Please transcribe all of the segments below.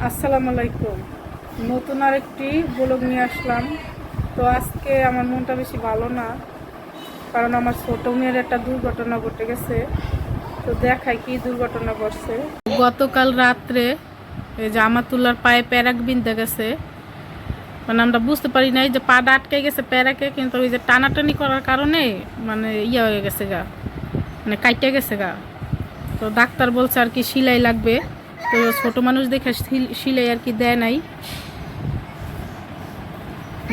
আসসালামু আলাইকুম। নতুন আরেকটি ব্লগ নিয়ে আসলাম। তো আজকে আমার মনটা বেশি ভালো না, কারণ আমার ছোট মেয়ের একটা দুর্ঘটনা ঘটে গেছে। তো দেখাই কি দুর্ঘটনা ঘটছে। গতকাল রাত্রে এই যে আমাতুল্লার পায়ে প্যারাক বিঁধে গেছে। মানে আমরা বুঝতে পারি নাই যে পাটা আটকে গেছে প্যারাকে, কিন্তু ওই যে টানাটানি করার কারণে মানে হয়ে গেছে গা, মানে কাইটে গেছে গা। তো ডাক্তার বলছে আর কি সেলাই লাগবে। তো ছোট মানুষ দেখে সেলাই আর কি দেয় নাই।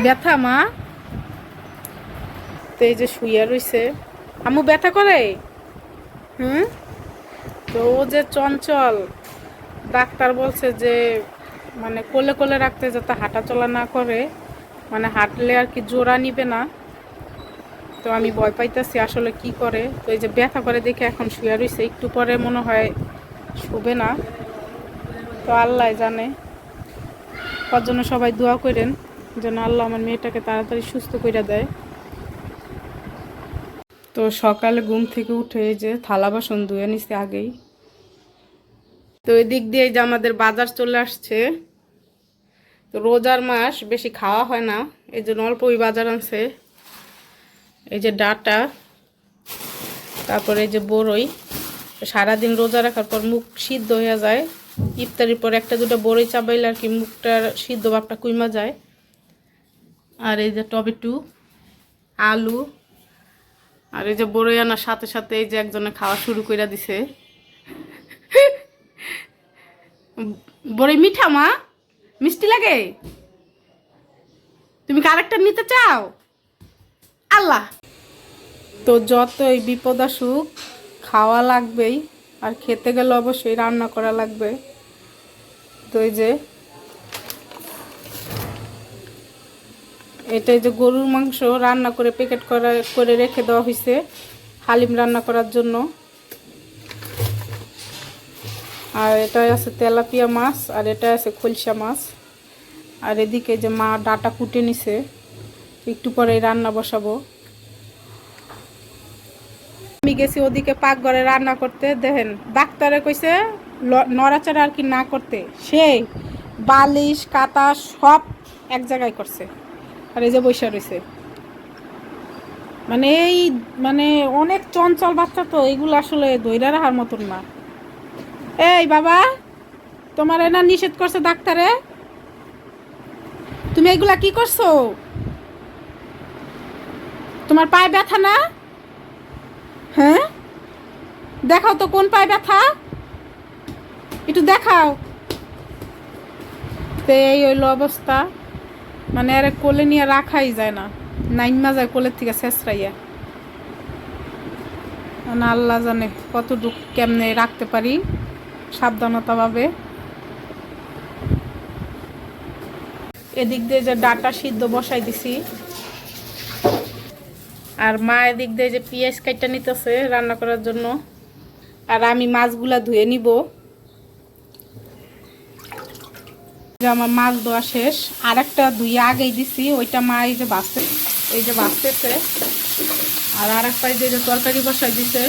ব্যথা মা, তো এই যে শুইয়া রইছে। আম্মু ব্যথা করে। হুম, তো ও যে চঞ্চল, ডাক্তার বলছে যে মানে কোলে কোলে রাখতে যাতে হাঁটা চলা না করে, মানে হাঁটলে আর কি জোড়া নিবে না। তো আমি ভয় পাইতেছি আসলে কি করে। তো এই যে ব্যথা করে দেখে এখন শুয়ে রইছে, একটু পরে মনে হয় শুবে না। তো আল্লাহ জানে। তার জন্য সবাই দোয়া করেন যেন আল্লাহ আমার মেয়েটাকে তাড়াতাড়ি সুস্থ করে দেয়। তো সকালে ঘুম থেকে উঠে এই যে থালা বাসন ধুয়ে নিছে আগেই। তো এদিক দিয়ে যে আমাদের বাজার চলে আসছে। তো রোজার মাস বেশি খাওয়া হয় না, এই জন্য অল্পই বাজার আনছে। এই যে ডাটা, তারপরে এই যে বড়ই। সারাদিন রোজা রাখার পর মুখ সিদ্ধ হয়ে যায়, ইফতারির পর একটা দুটো বড়ই চাবাইলে আর কি মুখটার সিদ্ধ ভাবটা কইমা যায়। আর এই যে টমেটো, আলু, আর এই যে বড়ই আনার সাথে সাথে এই যে একজনে খাওয়া শুরু করে দিছে। বড়ই মিঠা মা, মিষ্টি লাগে। তুমি কারেক্টার নিতে চাও? আল্লাহ। তো যতই বিপদ আসুক খাওয়া লাগবেই, আর খেতে গেলে অবশ্যই রান্না করা লাগবে। তো এই যে এটাই যে গরুর মাংস রান্না করে প্যাকেট করে রেখে দেওয়া হয়েছে হালিম রান্না করার জন্য। আর এটা আছে তেলাপিয়া মাছ, আর এটা আছে খলসা মাছ। আর এদিকে যে মা ডাটা কুটে নিছে, একটু পরে রান্না বসাবো। আমি গেছি ওদিকে পাকঘরে রান্না করতে, দেখেন ডাক্তারে কইছে নড়াচড়া আর কি না করতে। সে বালিশ কাতা সব এক জায়গায় করছে, আর এই যে বৈশা রয়েছে। মানে এই মানে অনেক চঞ্চল বাচ্চা, তো এইগুলো আসলে দইরা রাখার মতন না। এই বাবা, তোমার এনা নিষেধ করছে ডাক্তারে, তুমি এইগুলা কি করছো? তোমার পায়ে ব্যথা না? হ্যাঁ, দেখাও তো কোন পায়ে ব্যথা, একটু দেখাও। তো এই হইল অবস্থা, মানে আরে কোলে নিয়ে রাখাই যায় না, নাইমা যায় কোলের থেকে শেষরাইয়া। মানে আল্লাহ জানে কতটুকু কেমনে রাখতে পারি সাবধানতা ভাবে। এদিক দিয়ে যে ডাটা সিদ্ধ বসাই দিছি, আর মা এদিক দিয়ে যে পেঁয়াজ কাইটা নিতেছে রান্না করার জন্য, আর আমি মাছগুলা ধুয়ে নিব। আমার মাছ ধোয়া শেষ, আর একটা ধুয়ে আগেই দিছি, ওইটা মা এই যে বাঁচতেছে। আর আর একটা যে তরকারি বসাই দিছে।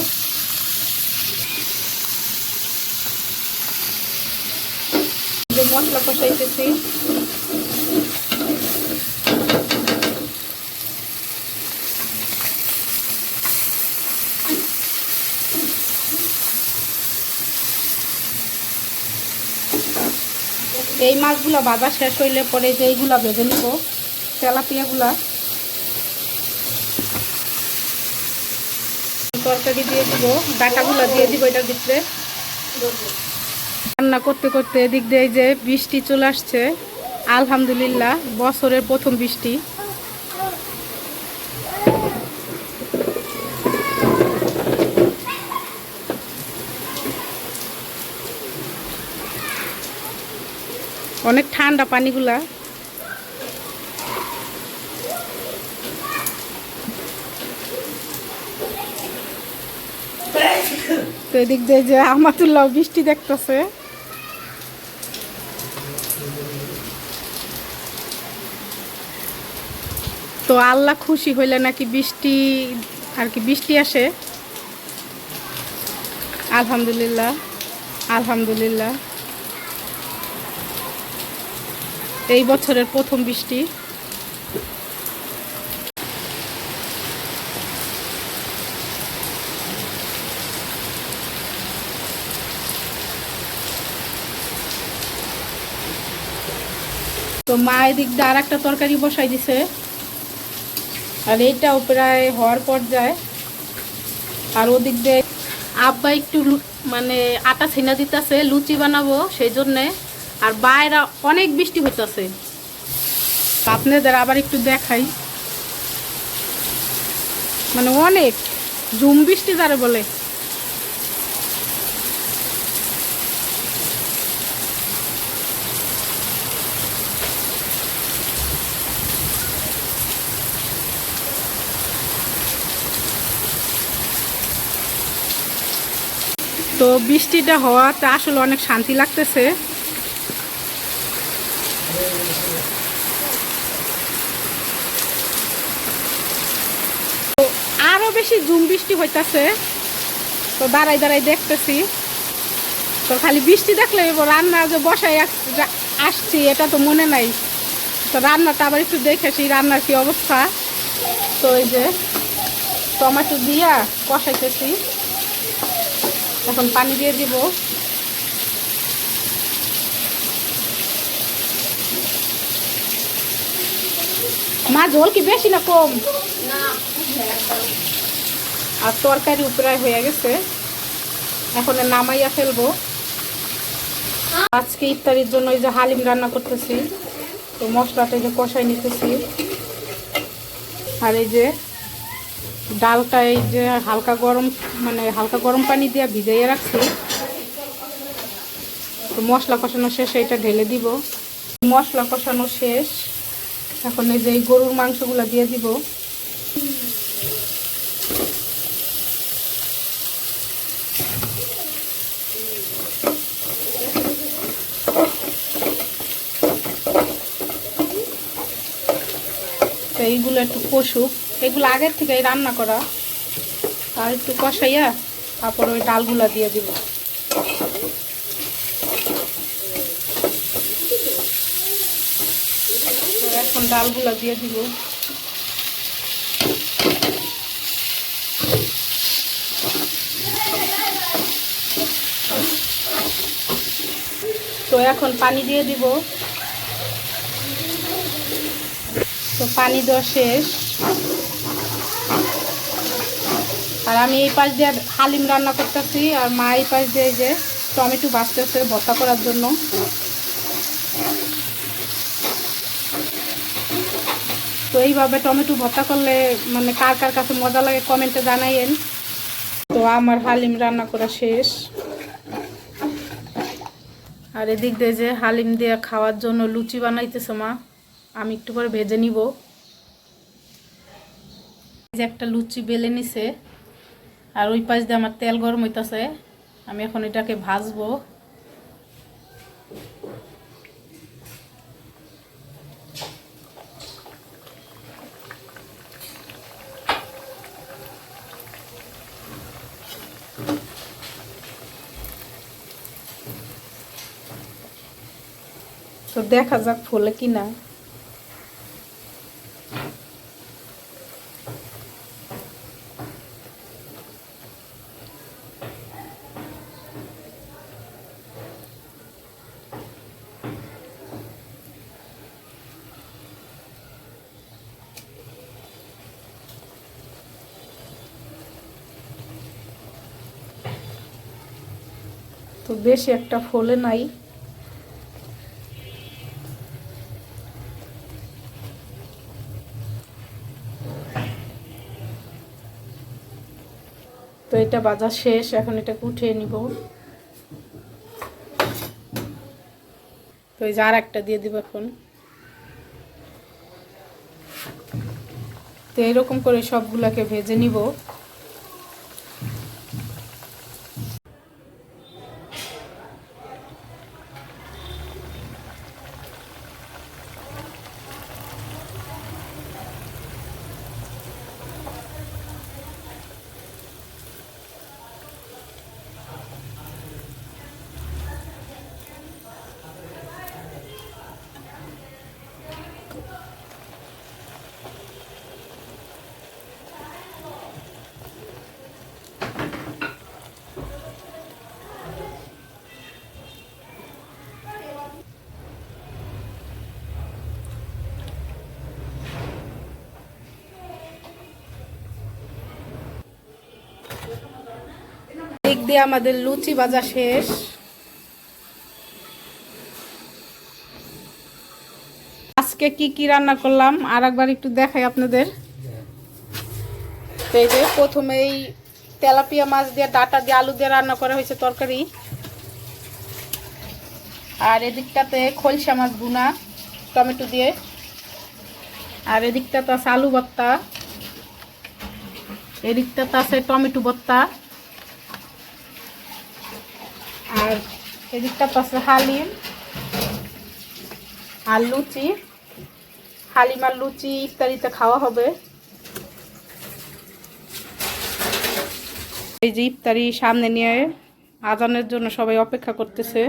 যে মশলা কষাইতেছি। এই মাছগুলো ভাজা শেষ হইলে পরে যে এইগুলা ভেজে নিব, তেলাপিয়াগুলা। তরকারি দিয়ে দিব, ডাটাগুলা দিয়ে দিব এটার ভিতরে। রান্না করতে করতে এদিক দিয়ে যে বৃষ্টি চলে আসছে, আলহামদুলিল্লাহ বছরের প্রথম বৃষ্টি। অনেক ঠান্ডা পানিগুলা। তো এদিক দিয়ে যে আমাতুল্লাহ বৃষ্টি দেখতেছে। তো আল্লাহ খুশি হইলে নাকি বৃষ্টি আর কি বৃষ্টি আসে। আলহামদুলিল্লাহ, আলহামদুলিল্লাহ। এই বছরের প্রথম বৃষ্টি। তো মা এদিক দিয়ে আর একটা তরকারি বসাই দিছে, আর এইটাও প্রায় হওয়ার পর্যায়ে। আর ওদিক দিয়ে আব্বা একটু মানে আটা ছিনা দিতেছে, লুচি বানাবো সেই জন্যে। আর বাইরে অনেক বৃষ্টি হইতেছে, আপনাদের আবার একটু দেখাই, মানে অনেক ঝুম বৃষ্টি যারে বলে। তো বৃষ্টিটা হওয়াতে আসলে অনেক শান্তি লাগতেছে। তো আরো বেশি ঝুম বৃষ্টি হইতাছে, তো দাঁড়াই দাঁড়াই দেখতেছি। তো খালি বৃষ্টি দেখলে রান্না যে বসাই আসছি এটা তো মনে নাই। তো রান্নাটা আবার একটু দেখেছি রান্নার কি অবস্থা। তো এই যে টমেটো দিয়া কষাইতেছি, এখন পানি দিয়ে দিব। মা ঝোল কি বেশি না কম? আর তরকারি উপরে হয়ে গেছে, এখন নামাইয়া ফেলবো। আজকে ইফতারির জন্য এই যে হালিম রান্না করতেছি। তো মশলাটা যে কষাই নিতেছি, আর এই যে ডালটা এই যে হালকা গরম পানি দিয়ে ভিজাইয়ে রাখছি। তো মশলা কষানো শেষ, এটা ঢেলে দিব। মশলা কষানো শেষ, এখন এই যে এই গরুর মাংসগুলো দিয়ে দিব। তো এইগুলো একটু কষুক, এগুলো আগের থেকেই রান্না করা। আর একটু কষাইয়া তারপর ওই ডালগুলা দিয়ে দিব। এখন ডালগুলা দিয়ে দিব। তো এখন পানি দিয়ে দিব। তো পানি দেওয়া শেষ, আর আমি এই পাশ দিয়ে হালিম রান্না করতেছি, আর মা এই পাশ দিয়ে যে টমেটো ভাজতেছে ভর্তা করার জন্য। তো এইভাবে টমেটো ভর্তা করলে মানে কার কার কাছে মজা লাগে কমেন্টে জানাইয়েন। তো আমার হালিম রান্না করা শেষ, আর এদিক দিয়ে যে হালিম দিয়ে খাওয়ার জন্য লুচি বানাইতেছে মা। আমি একটু করে ভেজে নিব। যে একটা লুচি বেলে নিছে, আর ওই পাশ দিয়ে আমার তেল গরম হইতেছে। আমি এখন এটাকে ভাজবো। তো দেখা যাক ফলে কিনা। তো বেশি একটা ফলে নাই। তো এটা ভাজা শেষ, এখন এটাকে উঠিয়ে নিব। তো এই যে আর একটা দিয়ে দিব এখন। তো এরকম করে সবগুলাকে ভেজে নিব। দিক দিয়ে আমাদের লুচি ভাজা শেষ। আজকে কি কি রান্না করলাম আর একবার একটু দেখাই আপনাদের। এই যে প্রথমেই তেলাপিয়া মাছ দিয়ে ডাটা দিয়ে আলু দিয়ে রান্না করা হয়েছে তরকারি। আর এদিকটাতে খলসা মাছ ভুনা টমেটো দিয়ে। আর এদিকটাতে আছে আলু ভর্তা, এদিকটাতে আছে টমেটো ভর্তা, আর এদিকটাতে আছে হালিম আর লুচি। হালিম আর লুচি ইফতারিতে খাওয়া হবে। এই যে ইফতারি সামনে নিয়ে আজানের জন্য সবাই অপেক্ষা করতেছে।